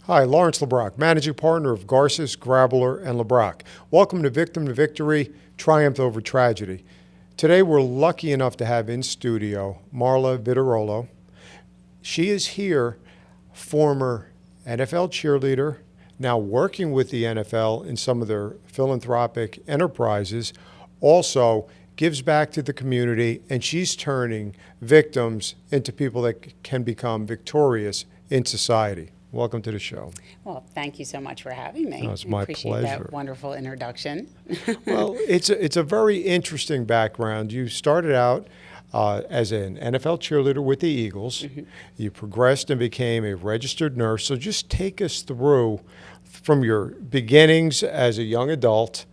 Hi, Lawrence LeBrocq, Managing Partner of Garces, Grabler, and LeBrocq. Welcome to Victim to Victory, Triumph Over Tragedy. Today we're lucky enough to have in studio Marla Viturello. She is here, former NFL cheerleader, now working with the NFL in some of their philanthropic enterprises, also gives back to the community, and she's turning victims into people that can become victorious in society. Welcome to the show. Well, thank you so much for having me. No, it's my appreciate pleasure. That wonderful introduction. Well, it's a very interesting background. You started out as an NFL cheerleader with the Eagles. Mm-hmm. You progressed and became a registered nurse. So just take us through from your beginnings as a young adult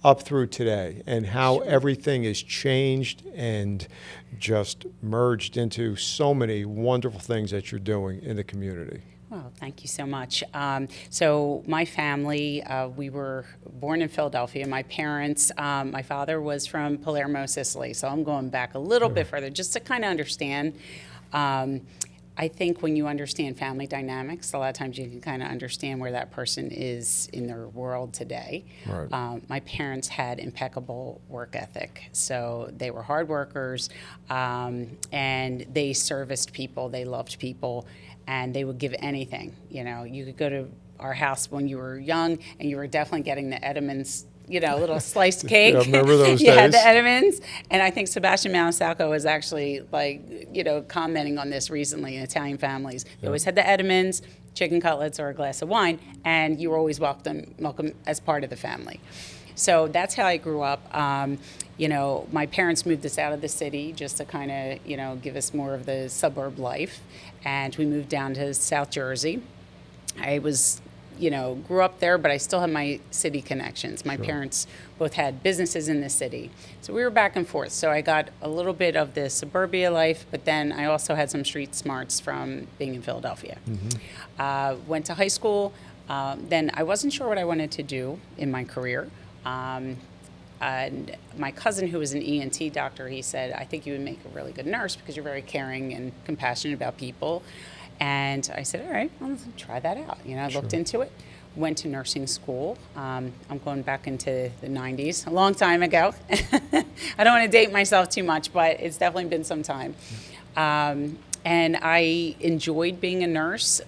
up through today and how everything has changed and just merged into so many wonderful things that you're doing in the community. Well, thank you so much. So my family, we were born in Philadelphia. My parents, my father was from Palermo, Sicily. So I'm going back a little bit further just to kind of understand. I think when you understand family dynamics, a lot of times you can kind of understand where that person is in their world today. Right. My parents had impeccable work ethic. So they were hard workers, and they serviced people, they loved people, and they would give anything. You know, you could go to our house when you were young, and you were definitely getting the Edamons, you know, little sliced cake. Yeah, remember those You days? had the Edamons. And I think Sebastian Maniscalco was actually, commenting on this recently in Italian families. They always had the Edamons, chicken cutlets, or a glass of wine, and you were always welcome as part of the family. So that's how I grew up. My parents moved us out of the city just to kind of, give us more of the suburb life. And we moved down to South Jersey. I was, grew up there, but I still have my city connections. My parents both had businesses in the city. So we were back and forth. So I got a little bit of the suburbia life, but then I also had some street smarts from being in Philadelphia. Mm-hmm. Went to high school. Then I wasn't sure what I wanted to do in my career. And my cousin, who was an ENT doctor, he said, I think you would make a really good nurse because you're very caring and compassionate about people. And I said, all right, well, let's try that out. I looked into it, went to nursing school. I'm going back into the 90s, a long time ago. I don't want to date myself too much, but it's definitely been some time. And I enjoyed being a nurse,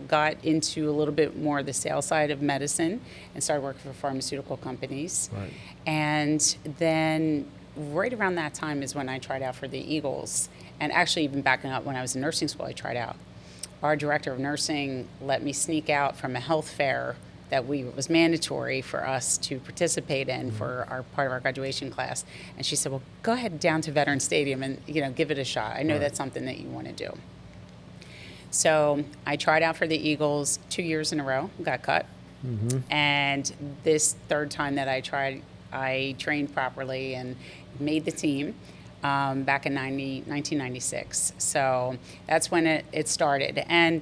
got into a little bit more the sales side of medicine and started working for pharmaceutical companies. Right. And then right around that time is when I tried out for the Eagles. And actually even backing up, when I was in nursing school, I tried out. Our director of nursing let me sneak out from a health fair that was mandatory for us to participate in for our part of our graduation class. And she said, well, go ahead down to Veterans Stadium and give it a shot. I know that's something that you want to do. So I tried out for the Eagles 2 years in a row, got cut. Mm-hmm. And this third time that I tried, I trained properly and made the team back in 1996. So that's when it started. And,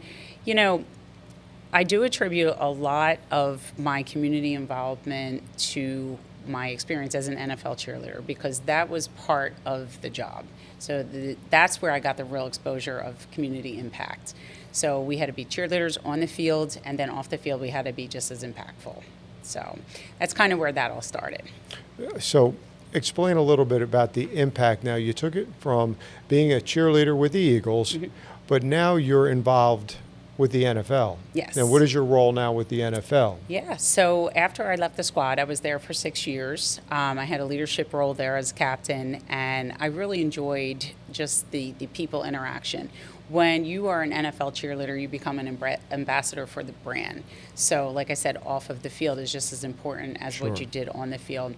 I do attribute a lot of my community involvement to my experience as an NFL cheerleader because that was part of the job. So that's where I got the real exposure of community impact. So we had to be cheerleaders on the field, and then off the field we had to be just as impactful. So that's kind of where that all started. So explain a little bit about the impact. Now, you took it from being a cheerleader with the Eagles, mm-hmm. but now you're involved with the NFL. Yes. Now, what is your role now with the NFL? Yeah, so after I left the squad, I was there for 6 years. I had a leadership role there as captain, and I really enjoyed just the people interaction. When you are an NFL cheerleader, you become an ambassador for the brand. So like I said, off of the field is just as important as what you did on the field.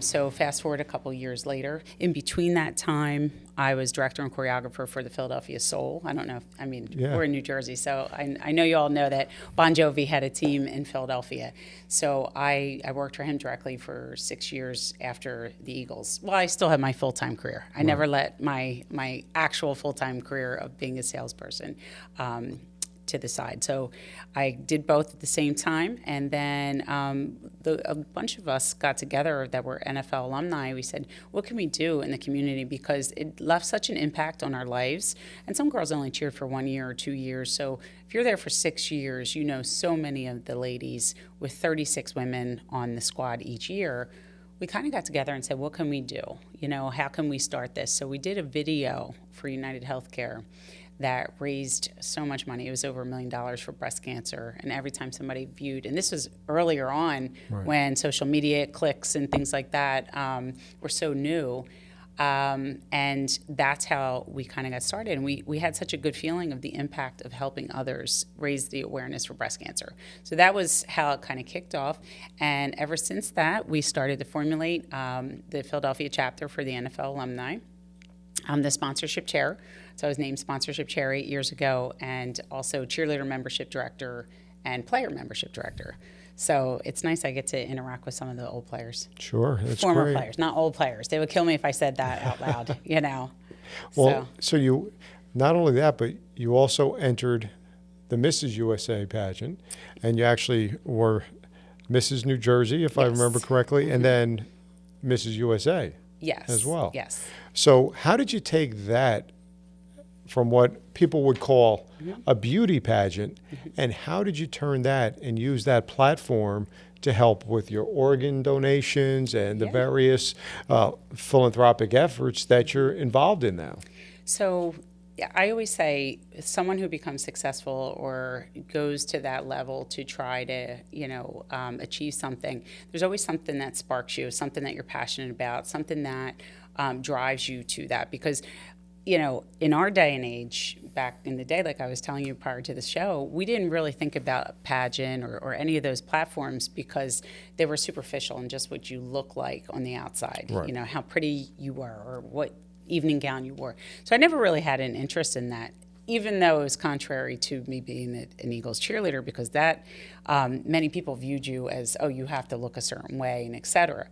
So fast forward a couple years later. In between that time, I was director and choreographer for the Philadelphia Soul. I don't know we're in New Jersey, so I know you all know that Bon Jovi had a team in Philadelphia. So I worked for him directly for 6 years after the Eagles. Well, I still have my full-time career. I never let my actual full-time career of being a salesperson to the side. So I did both at the same time, and then a bunch of us got together that were NFL alumni. We said, what can we do in the community, because it left such an impact on our lives. And some girls only cheered for 1 year or 2 years. So if you're there for 6 years, you know so many of the ladies, with 36 women on the squad each year. We kind of got together and said, what can we do? You know, how can we start this? So we did a video for United Healthcare that raised so much money. It was over $1 million for breast cancer. And every time somebody viewed, and this was earlier on when social media clicks and things like that were so new. And that's how we kind of got started. And we had such a good feeling of the impact of helping others raise the awareness for breast cancer. So that was how it kind of kicked off. And ever since that, we started to formulate the Philadelphia chapter for the NFL alumni. I'm the sponsorship chair. So I was named sponsorship chair 8 years ago, and also cheerleader membership director and player membership director. So it's nice I get to interact with some of the old players. Sure, that's Former great. players, not old players. They would kill me if I said that out loud, you know. Well, so you, not only that, but you also entered the Mrs. USA pageant, and you actually were Mrs. New Jersey, if I remember correctly, and then Mrs. USA as well. Yes. So how did you take that from what people would call a beauty pageant, and how did you turn that and use that platform to help with your organ donations and the various philanthropic efforts that you're involved in now? So I always say someone who becomes successful or goes to that level to try to, achieve something, there's always something that sparks you, something that you're passionate about, something that drives you to that. Because in our day and age, back in the day, like I was telling you prior to the show, we didn't really think about a pageant or any of those platforms because they were superficial and just what you look like on the outside, how pretty you were or what evening gown you wore. So I never really had an interest in that, even though it was contrary to me being an Eagles cheerleader, because that many people viewed you as, oh, you have to look a certain way and et cetera.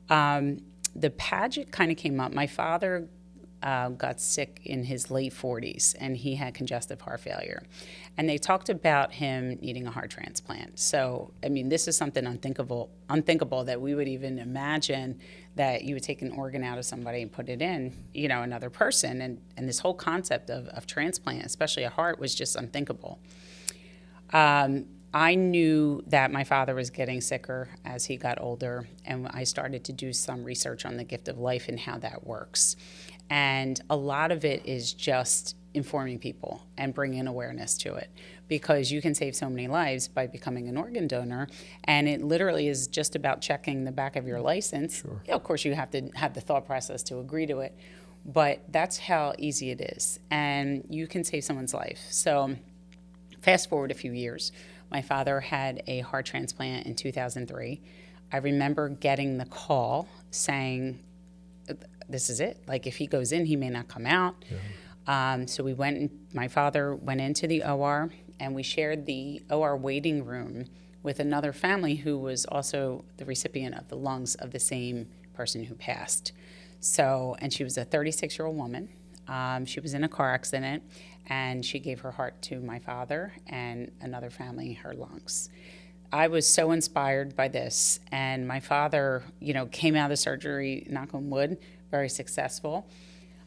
The pageant kind of came up. My father got sick in his late 40s, and he had congestive heart failure. And they talked about him needing a heart transplant. So, I mean, this is something unthinkable that we would even imagine that you would take an organ out of somebody and put it in, another person. And this whole concept of transplant, especially a heart, was just unthinkable. I knew that my father was getting sicker as he got older, and I started to do some research on the gift of life and how that works. And a lot of it is just informing people and bringing awareness to it, because you can save so many lives by becoming an organ donor. And it literally is just about checking the back of your license. Sure. Of course, you have to have the thought process to agree to it, but that's how easy it is. And you can save someone's life. So fast forward a few years, my father had a heart transplant in 2003. I remember getting the call saying, this is it. Like, if he goes in, he may not come out. So we went, my father went into the OR, and we shared the OR waiting room with another family who was also the recipient of the lungs of the same person who passed. So, and she was a 36-year-old woman. She was in a car accident, and she gave her heart to my father and another family her lungs. I was so inspired by this, and my father, came out of the surgery, knock on wood, very successful.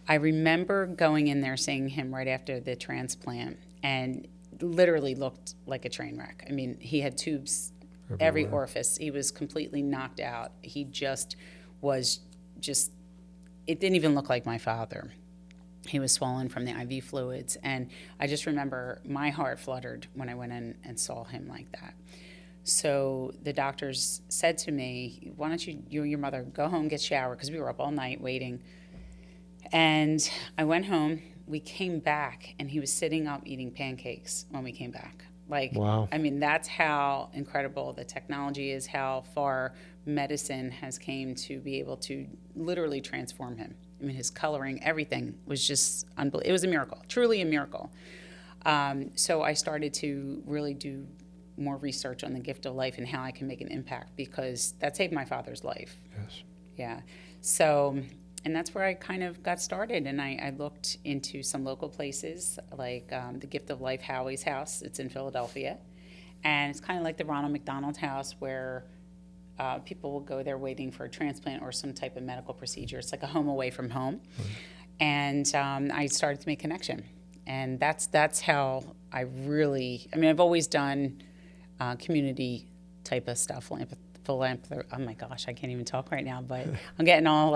I remember going in there, seeing him right after the transplant, and literally looked like a train wreck. I mean, he had tubes every orifice. He was completely knocked out. He was it didn't even look like my father. He was swollen from the IV fluids, and I just remember my heart fluttered when I went in and saw him like that. So the doctors said to me, why don't you and your mother go home, get showered, because we were up all night waiting. And I went home. We came back, and he was sitting up eating pancakes when we came back. Wow. I mean, that's how incredible the technology is, how far medicine has came to be able to literally transform him. I mean, his coloring, everything was just unbelievable. It was a miracle, truly a miracle. So I started to really do more research on the gift of life and how I can make an impact, because that saved my father's life. Yes. Yeah. So And that's where I kind of got started. And I looked into some local places like the Gift of Life Howie's house. It's in Philadelphia. And it's kind of like the Ronald McDonald House where people will go there waiting for a transplant or some type of medical procedure. It's like a home away from home. And I started to make connection. And that's how I really, I mean, I've always done community type of stuff, philanthropy. Oh my gosh, I can't even talk right now, but I'm getting all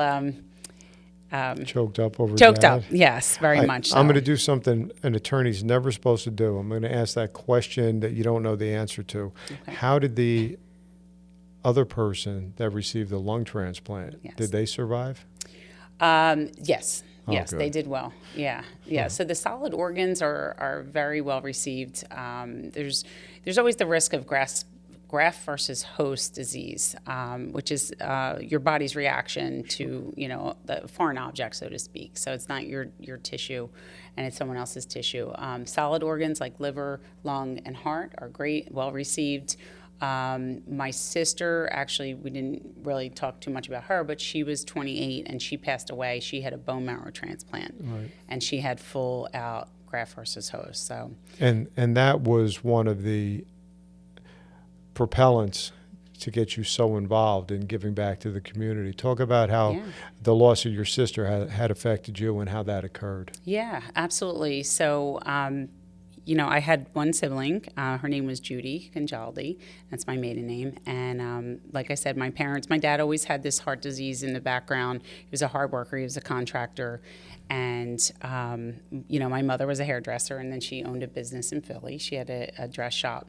Choked up over choked that. up. Yes, very much so. I'm going to do something an attorney's never supposed to do. I'm going to ask that question that you don't know the answer to. Okay. How did the other person that received the lung transplant, Yes. did they survive? Yes. Oh, Yes, good. they did well. Yeah. So the solid organs are very well received. There's always the risk of graft versus host disease, which is your body's reaction to the foreign object, so to speak. So it's not your tissue, and it's someone else's tissue. Solid organs like liver, lung, and heart are great, well received. My sister, actually, we didn't really talk too much about her, but she was 28 and she passed away. She had a bone marrow transplant, Right. and she had full out graft versus host. So, And that was one of the propellants to get you so involved in giving back to the community. Talk about how Yeah. the loss of your sister had affected you and how that occurred. yeah, absolutely. So, I had one sibling. Her name was Judy Conjaldi. That's my maiden name. And like I said, my dad always had this heart disease in the background. He was a hard worker. He was a contractor. And, my mother was a hairdresser, and then she owned a business in Philly. She had a dress shop.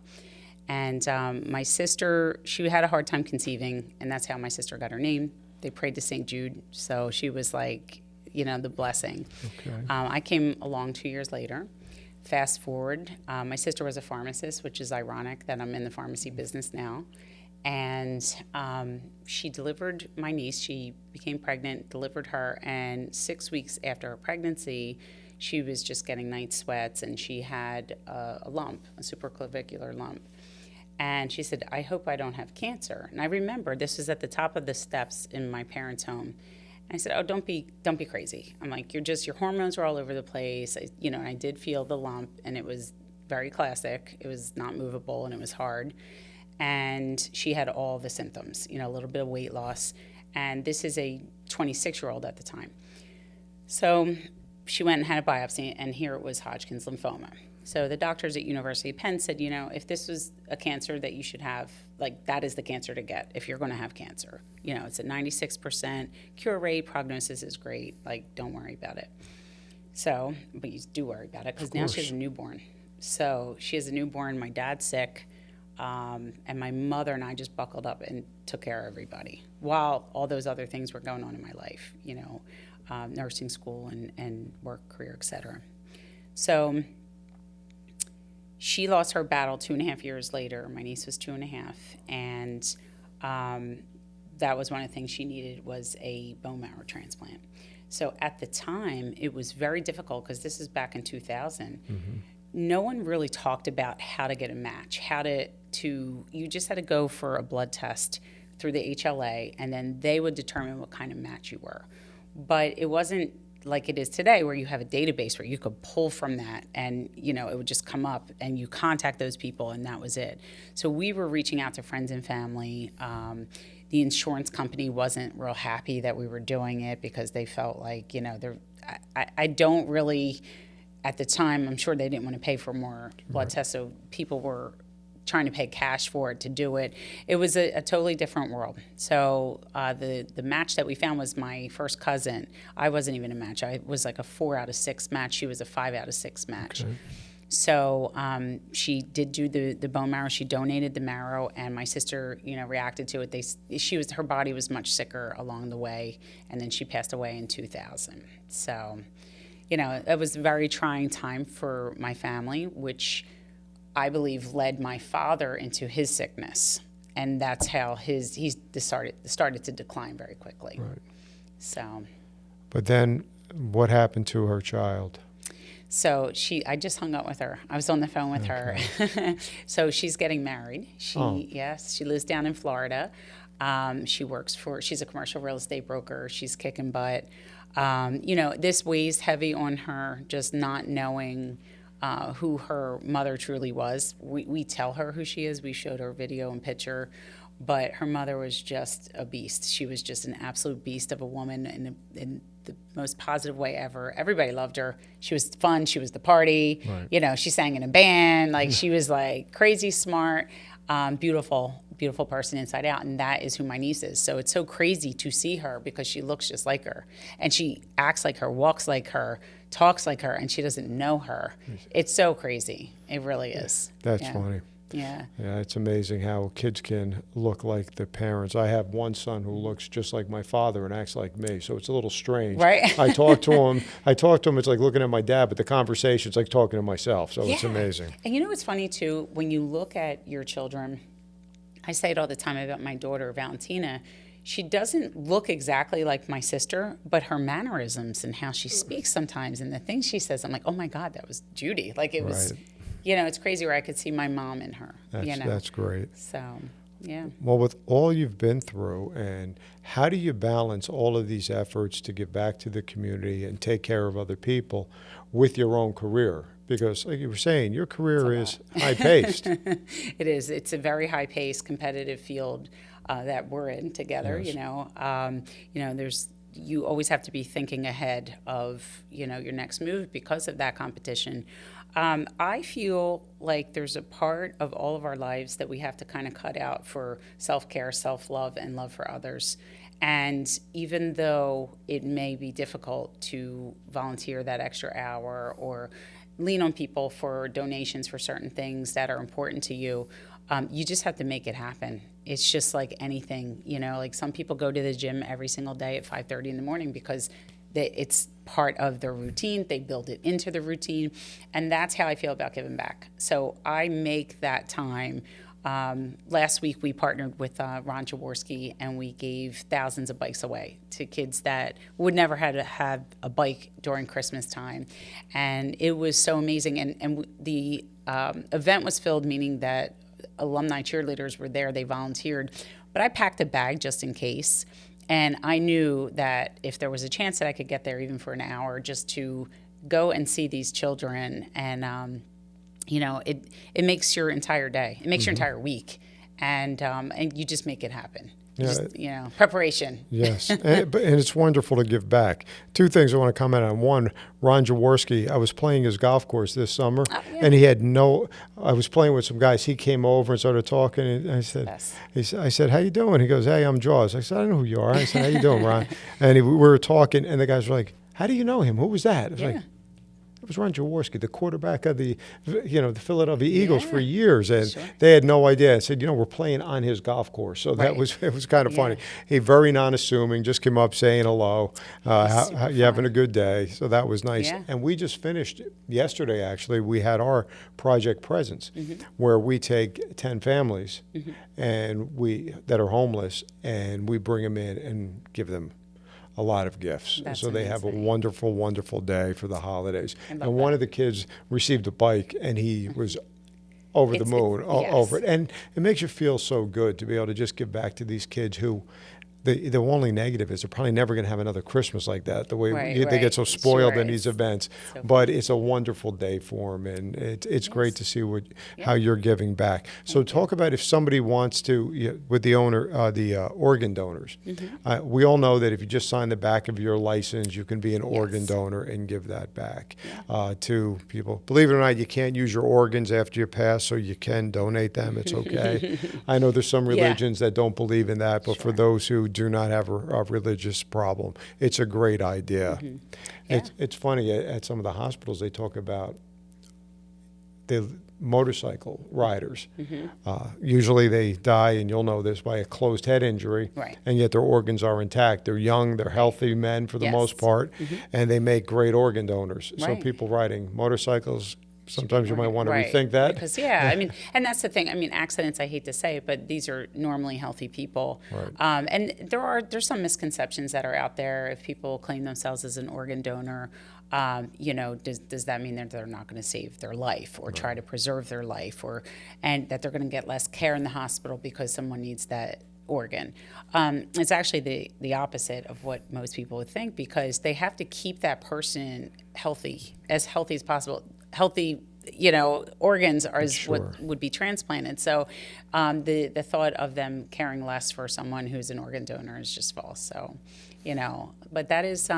And my sister, she had a hard time conceiving, and that's how my sister got her name. They prayed to St. Jude, so she was like, the blessing. Okay. I came along 2 years later. Fast forward, my sister was a pharmacist, which is ironic that I'm in the pharmacy business now. And she delivered my niece. She became pregnant, delivered her, and 6 weeks after her pregnancy, she was just getting night sweats, and she had a lump, a supraclavicular lump. And she said, I hope I don't have cancer. And I remember this was at the top of the steps in my parents' home. And I said, oh, don't be crazy. I'm like, your hormones are all over the place. I did feel the lump, and it was very classic. It was not movable, and it was hard. And she had all the symptoms, a little bit of weight loss. And this is a 26-year-old at the time. So she went and had a biopsy, and here it was Hodgkin's lymphoma. So the doctors at University of Penn said, if this was a cancer that you should have, that is the cancer to get if you're going to have cancer. It's a 96% cure rate. Prognosis is great. Don't worry about it. So, but you do worry about it because now she has a newborn. So she has a newborn. My dad's sick. And my mother and I just buckled up and took care of everybody while all those other things were going on in my life, nursing school and work career, et cetera. So she lost her battle 2.5 years later. My niece was 2.5, and that was one of the things she needed was a bone marrow transplant. So at the time, it was very difficult because this is back in 2000. Mm-hmm. No one really talked about how to get a match, you just had to go for a blood test through the HLA, and then they would determine what kind of match you were. But it wasn't like it is today where you have a database where you could pull from that and, it would just come up and you contact those people and that was it. So we were reaching out to friends and family. The insurance company wasn't real happy that we were doing it because they felt like, I don't really, at the time, I'm sure they didn't want to pay for more blood tests, so people were trying to pay cash for it to do it. It was a totally different world. So the match that we found was my first cousin. I wasn't even a match. I was like a 4 out of 6 match. She was a 5 out of 6 match. Okay. So she did do the bone marrow. She donated the marrow, and my sister, reacted to it. Her body was much sicker along the way, and then she passed away in 2000. So, it was a very trying time for my family, which I believe led my father into his sickness, and that's how he started to decline very quickly. Right. So. But then, what happened to her child? So I just hung up with her. I was on the phone with her. So she's getting married. Yes, she lives down in Florida. She's a commercial real estate broker. She's kicking butt. This weighs heavy on her, just not knowing who her mother truly was. We tell her who she is. We showed her video and picture, but her mother was just a beast. She was just an absolute beast of a woman in the most positive way ever. Everybody loved her. She was fun. She was the party. Right. She sang in a band. Like she was like crazy smart, beautiful person inside out. And that is who my niece is. So it's so crazy to see her because she looks just like her. And she acts like her, walks like her, talks like her, and she doesn't know her. It's so crazy. It really is. That's funny. Yeah. Yeah, it's amazing how kids can look like their parents. I have one son who looks just like my father and acts like me, so it's a little strange. Right. I talk to him, it's like looking at my dad, but the conversation's like talking to myself, so it's amazing. And it's funny, too, when you look at your children, I say it all the time about my daughter, Valentina. She doesn't look exactly like my sister, but her mannerisms and how she speaks sometimes and the things she says, I'm like, oh, my God, that was Judy. Like, it was... Right. It's crazy where I could see my mom in her. That's great. So, yeah. Well, with all you've been through, and how do you balance all of these efforts to give back to the community and take care of other people with your own career? Because, like you were saying, your career is high-paced. It is. It's a very high-paced, competitive field that we're in together. Yes. You always have to be thinking ahead of your next move because of that competition. I feel like there's a part of all of our lives that we have to kind of cut out for self-care, self-love, and love for others. And even though it may be difficult to volunteer that extra hour or lean on people for donations for certain things that are important to you, you just have to make it happen. It's just like anything, like some people go to the gym every single day at 5:30 in the morning because it's part of their routine. They build it into the routine. And that's how I feel about giving back. So I make that time. Last week we partnered with Ron Jaworski and we gave thousands of bikes away to kids that would never have a bike during Christmas time. And it was so amazing. And the event was filled, meaning that alumni cheerleaders were there. They volunteered. But I packed a bag just in case. And I knew that if there was a chance that I could get there even for an hour just to go and see these children and, it makes your entire day. It makes your entire week. And you just make it happen. Yeah. Preparation. Yes, and it's wonderful to give back. Two things I want to comment on. One, Ron Jaworski, I was playing his golf course this summer, and I was playing with some guys. He came over and started talking, and I said, I said, how you doing? He goes, hey, I'm Jaws. I said, I don't know who you are. I said, how you doing, Ron? And we were talking, and the guys were like, how do you know him? Who was that? I was like, it was Ron Jaworski, the quarterback of the Philadelphia Eagles for years, and they had no idea. I said, we're playing on his golf course, so it was kind of funny. He very non-assuming, just came up saying hello, how you having a good day? So that was nice. Yeah. And we just finished yesterday. Actually, we had our Project Presence, where we take 10 families and that are homeless, and we bring them in and give them a lot of gifts. That's so they amazing. have a wonderful, wonderful day for the holidays. And one of the kids received a bike, and he was over the moon over it. And it makes you feel so good to be able to just give back to these kids who, the only negative is they're probably never going to have another Christmas like that, the way they get so spoiled in these events. So but it's a wonderful day for them, and it's great to see how you're giving back. So talk about if somebody wants to, with the organ donors. We all know that if you just sign the back of your license, you can be an organ donor and give that back to people. Believe it or not, you can't use your organs after you pass, so you can donate them. It's okay. I know there's some religions that don't believe in that, but for those who do not have a religious problem, it's a great idea. It's funny, at some of the hospitals they talk about the motorcycle riders. Usually they die, and you'll know this, by a closed head injury, and yet their organs are intact. They're young, they're healthy men for the most part, and they make great organ donors. So people riding motorcycles, sometimes you might want to rethink that. Because, and that's the thing. I mean, accidents, I hate to say it, but these are normally healthy people. And there's some misconceptions that are out there if people claim themselves as an organ donor. does that mean that they're not going to save their life or try to preserve their life, and that they're going to get less care in the hospital because someone needs that organ? It's actually the opposite of what most people would think, because they have to keep that person healthy as possible. Healthy, organs are what would be transplanted. So the thought of them caring less for someone who's an organ donor is just false. So, but that is,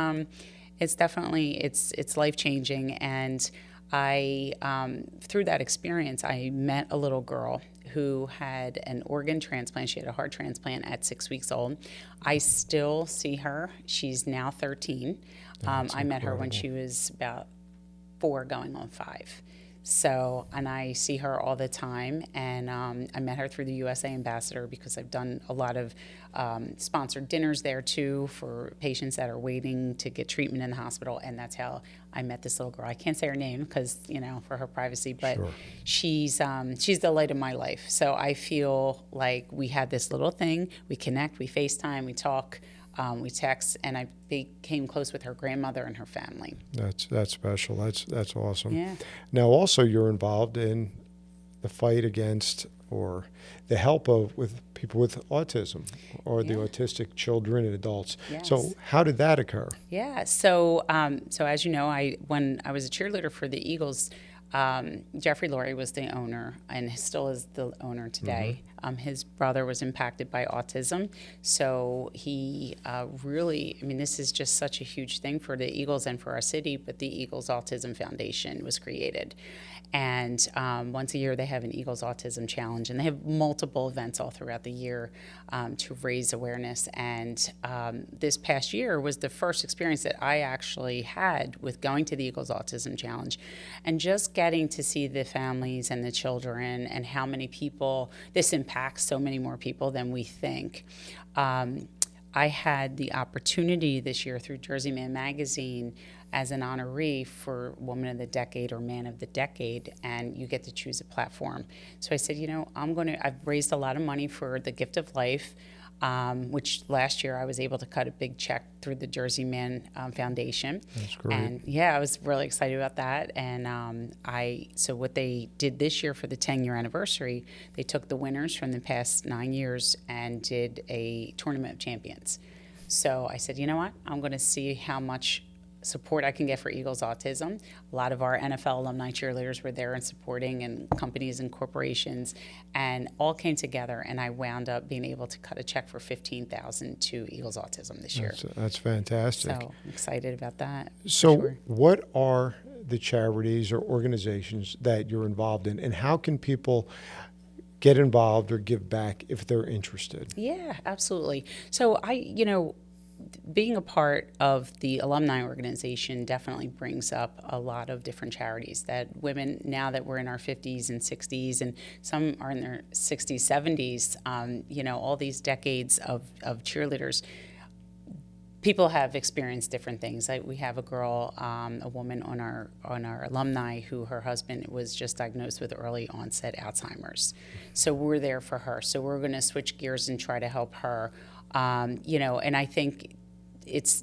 it's definitely, it's life-changing. And I, through that experience, I met a little girl who had an organ transplant. She had a heart transplant at 6 weeks old. I still see her. She's now 13. I met her when she was about 4 going on 5. So, and I see her all the time, and I met her through the USA Ambassador because I've done a lot of sponsored dinners there too for patients that are waiting to get treatment in the hospital, and that's how I met this little girl. I can't say her name because, for her privacy, but she's the light of my life. So I feel like we had this little thing, we connect, we FaceTime, we talk, we text, and I became close with her grandmother and her family. That's special. That's awesome. Yeah. Now, also, you're involved in the fight against or the help with people with autism or the autistic children and adults. Yes. So, how did that occur? Yeah. So, as you know, when I was a cheerleader for the Eagles, Jeffrey Lurie was the owner and still is the owner today. His brother was impacted by autism. So he really, this is just such a huge thing for the Eagles and for our city, but the Eagles Autism Foundation was created. And once a year they have an Eagles Autism Challenge, and they have multiple events all throughout the year to raise awareness. And this past year was the first experience that I actually had with going to the Eagles Autism Challenge and just getting to see the families and the children and how many people this impacts, so many more people than we think. I had the opportunity this year through Jersey Man Magazine as an honoree for Woman of the Decade or Man of the Decade, and you get to choose a platform. So I said, I've raised a lot of money for the Gift of Life, which last year I was able to cut a big check through the Jersey Man Foundation. That's great. And I was really excited about that. And so what they did this year for the 10-year anniversary, they took the winners from the past 9 years and did a tournament of champions. So I said, you know what? I'm going to see how much support I can get for Eagles Autism. A lot of our NFL alumni cheerleaders were there and supporting, and companies and corporations, and all came together, and I wound up being able to cut a check for $15,000 to Eagles Autism this year. That's fantastic. So I'm excited about that. So what are the charities or organizations that you're involved in, and how can people get involved or give back if they're interested? Yeah, absolutely. So being a part of the alumni organization definitely brings up a lot of different charities that women, now that we're in our 50s and 60s, and some are in their 60s, 70s, all these decades of cheerleaders, people have experienced different things. We have a girl, a woman on our alumni who her husband was just diagnosed with early onset Alzheimer's. So we're there for her. So we're going to switch gears and try to help her. And I think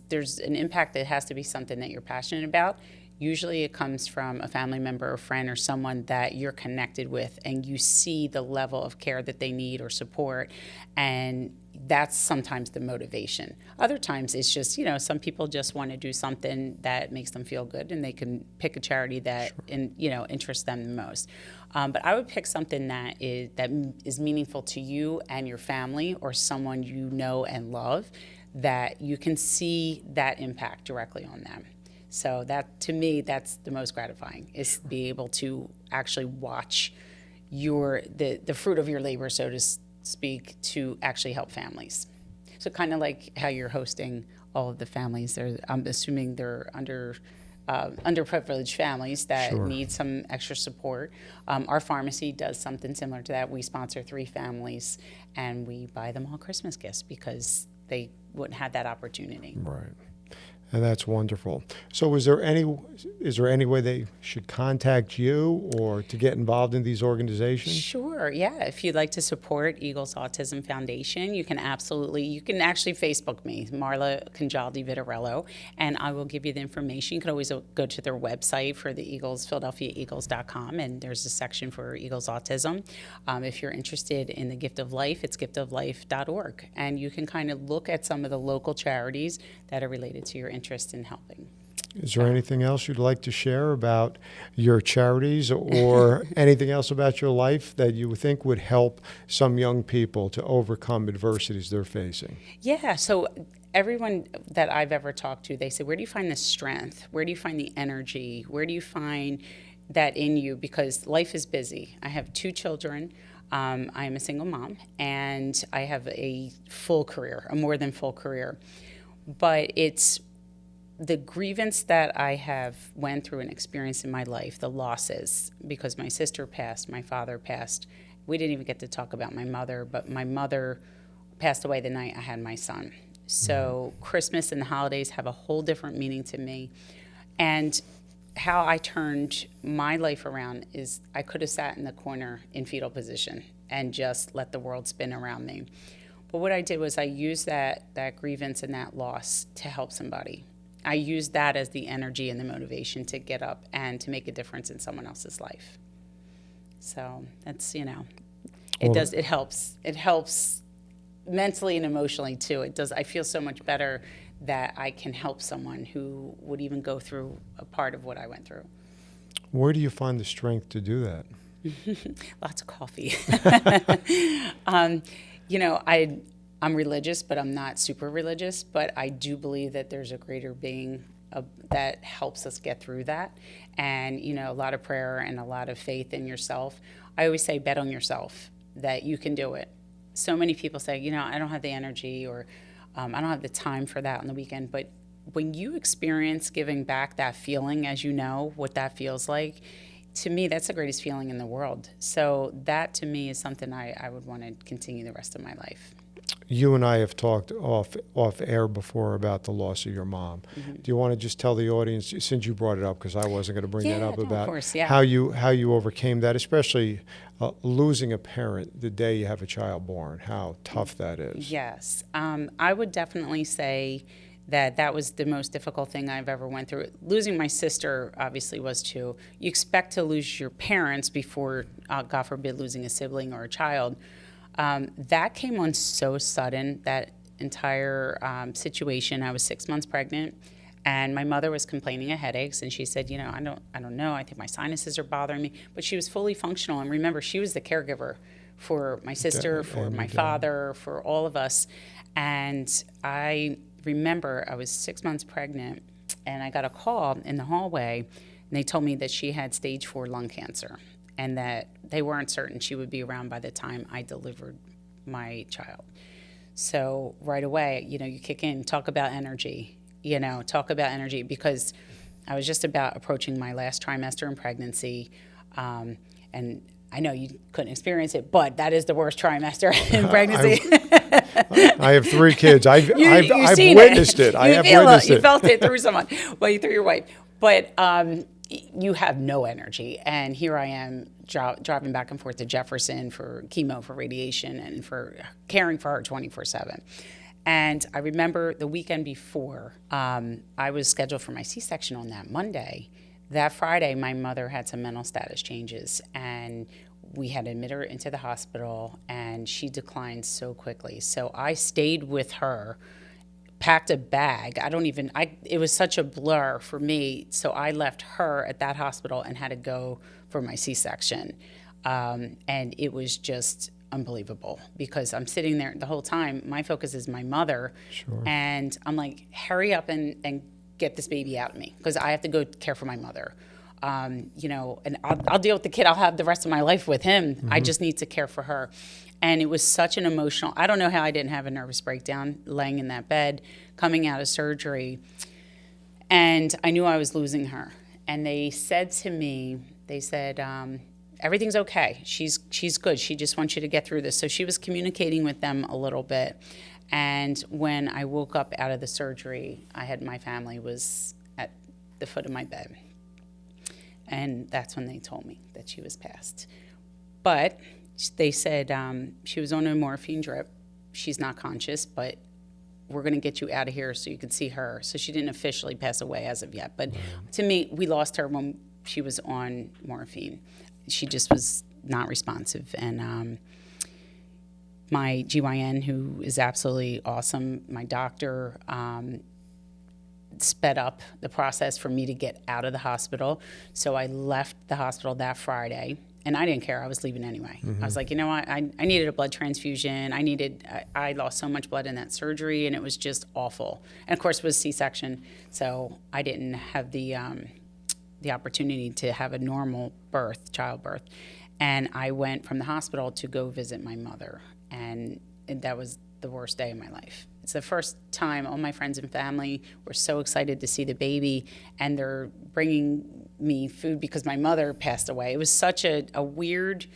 there's an impact that has to be something that you're passionate about. Usually it comes from a family member or friend or someone that you're connected with, and you see the level of care that they need or support, and that's sometimes the motivation. Other times it's just, some people just want to do something that makes them feel good, and they can pick a charity that interests them the most. But I would pick something that is meaningful to you and your family, or someone you know and love, that you can see that impact directly on them. So that, to me, that's the most gratifying, is to be able to actually watch the fruit of your labor, so to speak, to actually help families. So kind of like how you're hosting all of the families. I'm assuming they're underprivileged families that need some extra support. Our pharmacy does something similar to that. We sponsor 3 families, and we buy them all Christmas gifts because they wouldn't have that opportunity. Right. And that's wonderful. So is there any way they should contact you or to get involved in these organizations? Sure, yeah. If you'd like to support Eagles Autism Foundation, you can actually Facebook me, Marla Viturello, and I will give you the information. You can always go to their website for the Eagles, PhiladelphiaEagles.com, and there's a section for Eagles Autism. If you're interested in the Gift of Life, it's giftoflife.org, and you can kind of look at some of the local charities that are related to your interest in helping. Is there anything else you'd like to share about your charities or anything else about your life that you think would help some young people to overcome adversities they're facing? Yeah, so everyone that I've ever talked to, they say, where do you find the strength? Where do you find the energy? Where do you find that in you? Because life is busy. I have 2 children. I am a single mom, and I have a full career, a more than full career. But it's the grievance that I have went through and experienced in my life, the losses, because my sister passed, my father passed. We didn't even get to talk about my mother, but my mother passed away the night I had my son. So Christmas and the holidays have a whole different meaning to me. And how I turned my life around is I could have sat in the corner in fetal position and just let the world spin around me. But what I did was I used that grievance and that loss to help somebody. I used that as the energy and the motivation to get up and to make a difference in someone else's life. So that's, it helps. It helps mentally and emotionally too. It does. I feel so much better that I can help someone who would even go through a part of what I went through. Where do you find the strength to do that? Lots of coffee. I'm religious, but I'm not super religious. But I do believe that there's a greater being that helps us get through that. And, a lot of prayer and a lot of faith in yourself. I always say bet on yourself, that you can do it. So many people say, I don't have the energy or I don't have the time for that on the weekend. But when you experience giving back that feeling, as you know what that feels like, to me, that's the greatest feeling in the world. So that, to me, is something I would want to continue the rest of my life. You and I have talked off air before about the loss of your mom. Mm-hmm. Do you want to just tell the audience, since you brought it up, because I wasn't going to bring that up, about how you overcame that, especially losing a parent the day you have a child born, how tough that is? Yes. I would definitely say that was the most difficult thing I've ever went through. Losing my sister obviously was too. You expect to lose your parents before, God forbid, losing a sibling or a child. That came on so sudden, that entire situation. I was 6 months pregnant, and my mother was complaining of headaches, and she said, I don't know, I think my sinuses are bothering me. But she was fully functional, and remember, she was the caregiver for my sister, for my father, for all of us. And I remember I was 6 months pregnant, and I got a call in the hallway, and they told me that she had stage 4 lung cancer, and that they weren't certain she would be around by the time I delivered my child. So right away, you kick in, talk about energy, because I was just about approaching my last trimester in pregnancy. And I know you couldn't experience it, but that is the worst trimester in pregnancy. I have 3 kids. I've witnessed it. I have witnessed it. You felt it through someone. Well, through your wife. But you have no energy. And here I am driving back and forth to Jefferson for chemo, for radiation, and for caring for her 24/7. And I remember the weekend before, I was scheduled for my C-section on that Monday. That Friday, my mother had some mental status changes, and we had to admit her into the hospital, and she declined so quickly. So I stayed with her, packed a bag. It was such a blur for me. So I left her at that hospital and had to go for my C-section. And it was just unbelievable, because I'm sitting there the whole time. My focus is my mother. Sure. And I'm like, hurry up and get this baby out of me, because I have to go care for my mother. And I'll deal with the kid. I'll have the rest of my life with him. Mm-hmm. I just need to care for her. And it was such an emotional, I don't know how I didn't have a nervous breakdown laying in that bed, coming out of surgery. And I knew I was losing her. And they said to me, everything's okay. She's good. She just wants you to get through this. So she was communicating with them a little bit. And when I woke up out of the surgery, my family was at the foot of my bed. And that's when they told me that she was passed. But they said she was on a morphine drip. She's not conscious, but we're going to get you out of here so you can see her. So she didn't officially pass away as of yet. But to me, we lost her when she was on morphine. She just was not responsive. And my GYN, who is absolutely awesome, my doctor, sped up the process for me to get out of the hospital. So I left the hospital that Friday, and I didn't care. I was leaving anyway. I was like, you know what? I needed a blood transfusion. I lost so much blood in that surgery, and it was just awful. And of course, it was C-section, so I didn't have the opportunity to have a normal childbirth. And I went from the hospital to go visit my mother, and that was the worst day of my life. It's the first time all my friends and family were so excited to see the baby, and they're bringing me food because my mother passed away. It was such a weird,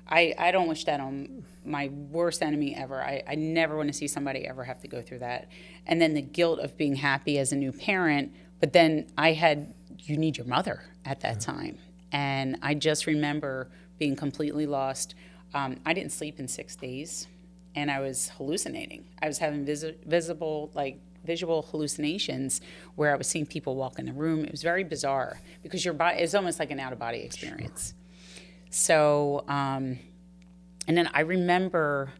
I don't wish that on my worst enemy ever. I never want to see somebody ever have to go through that. And then the guilt of being happy as a new parent, but then you need your mother at that time. And I just remember being completely lost. I didn't sleep in 6 days. And I was hallucinating. I was having visual hallucinations where I was seeing people walk in the room. It was very bizarre because your body is almost like an out-of-body experience. Sure. So, and then I remember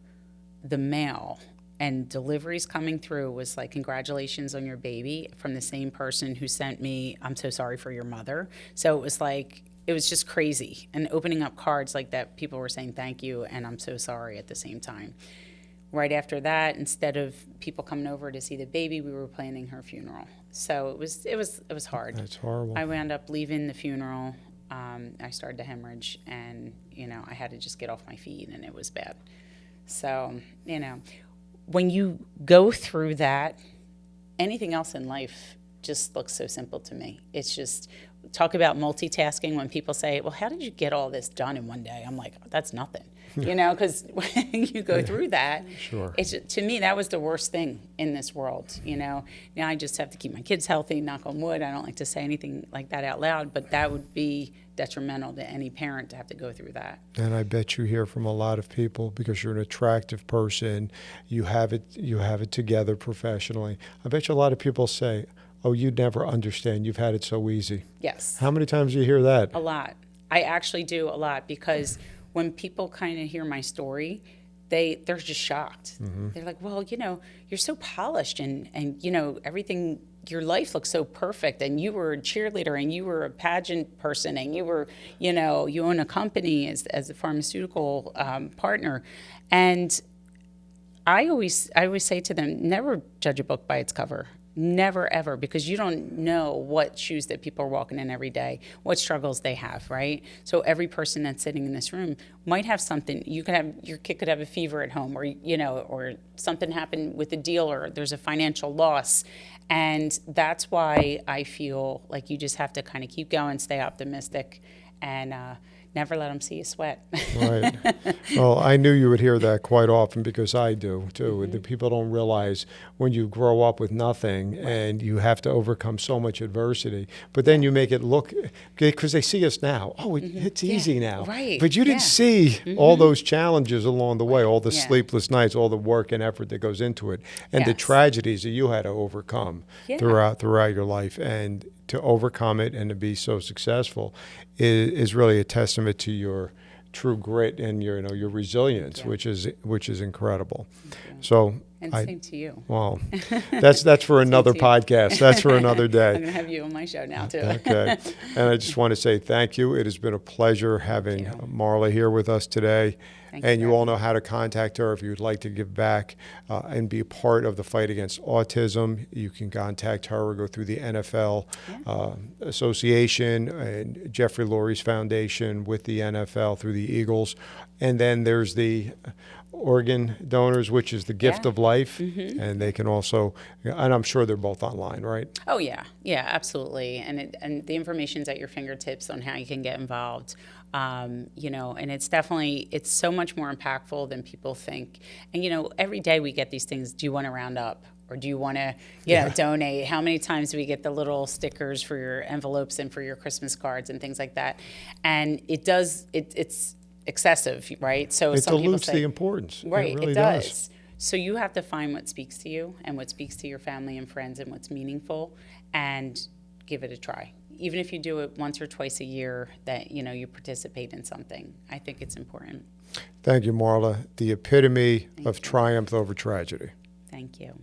the mail and deliveries coming through was like, congratulations on your baby, from the same person who sent me, I'm so sorry for your mother. So it was like, it was just crazy. And opening up cards like that, people were saying thank you and I'm so sorry at the same time. Right after that, instead of people coming over to see the baby, we were planning her funeral. So it was hard. That's horrible. I wound up leaving the funeral. I started to hemorrhage, and I had to just get off my feet, and it was bad. So when you go through that, anything else in life just looks so simple to me. It's just, talk about multitasking. When people say, well, how did you get all this done in one day? I'm like, that's nothing. Because when you go through that, sure. To me, that was the worst thing in this world. Now I just have to keep my kids healthy, knock on wood. I don't like to say anything like that out loud, but that would be detrimental to any parent to have to go through that. And I bet you hear from a lot of people, because you're an attractive person, you have it together professionally. I bet you a lot of people say, oh, you'd never understand. You've had it so easy. Yes. How many times do you hear that? A lot. I actually do a lot, because when people kind of hear my story, they're just shocked. Mm-hmm. They're like, well, you're so polished and everything, your life looks so perfect, and you were a cheerleader and you were a pageant person and you were, you own a company as a pharmaceutical partner. And I always say to them, never judge a book by its cover. Never, ever, because you don't know what shoes that people are walking in every day, what struggles they have, right? So every person that's sitting in this room might have something. Your kid could have a fever at home, or something happened with a deal, or there's a financial loss. And that's why I feel like you just have to kind of keep going, stay optimistic, and never let them see you sweat. Right. Well, I knew you would hear that quite often, because I do too. Mm-hmm. The people don't realize when you grow up with nothing, right, and you have to overcome so much adversity, but then you make it look, because they see us now. Oh, it's easy now. Right. But you didn't see all those challenges along the way, all the sleepless nights, all the work and effort that goes into it, and the tragedies that you had to overcome throughout your life. And to overcome it and to be so successful is really a testament to your true grit and your resilience, which is incredible. So, same to you. Well, that's for another podcast. That's for another day. I'm going to have you on my show now too. Okay. And I just want to say thank you. It has been a pleasure having Marla here with us today. And you all know how to contact her if you would like to give back and be a part of the fight against autism. You can contact her or go through the NFL Association and Jeffrey Lurie's Foundation with the NFL through the Eagles. And then there's the organ donors, which is the gift Yeah. of life, and they can also, and I'm sure they're both online, right? Oh yeah, yeah, absolutely. And the information's at your fingertips on how you can get involved. You know, and it's so much more impactful than people think. And you know, every day we get these things. Do you want to round up? Or do you want to, donate? How many times do we get the little stickers for your envelopes and for your Christmas cards and things like that? And it's excessive, right? So It some people dilutes say, the importance. right, It really it does. does. So you have to find what speaks to you and what speaks to your family and friends and what's meaningful, and give it a try. Even if you do it once or twice a year, that you participate in something. I think it's important. Thank you, Marla. The epitome of triumph over tragedy. Thank you.